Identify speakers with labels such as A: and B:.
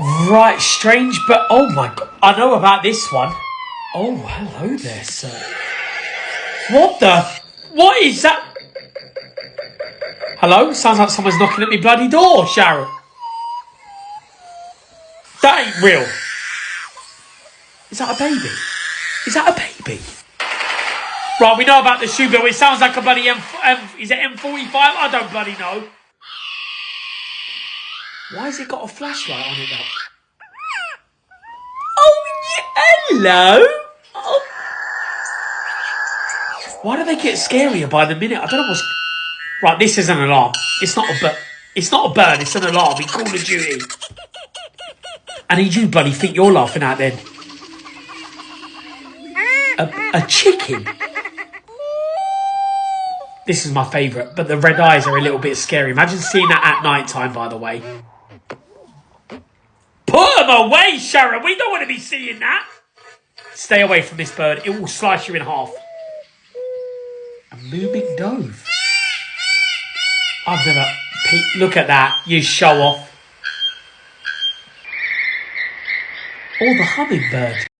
A: Right, strange, but oh my god, I know about this one. Oh, hello there, sir. What is that? Hello? Sounds like someone's knocking at me bloody door, Sharon. That ain't real. Is that a baby? Is that a baby? Right, we know about the Shoebill. It sounds like a bloody is it M45? I don't bloody know. Why has it got a flashlight on it though? Oh, yeah, hello. Oh. Why do they get scarier by the minute? I don't know what's... Right, this is an alarm. It's not a bird. It's not a bird, it's an alarm in Call of Duty. I need you bloody think you're laughing out then. A chicken? This is my favourite, but the red eyes are a little bit scary. Imagine seeing that at night time, by the way. Put them away, Sharon. We don't want to be seeing that. Stay away from this bird. It will slice you in half. A moving dove. I've never... Look at that. You show off. Or the hummingbird.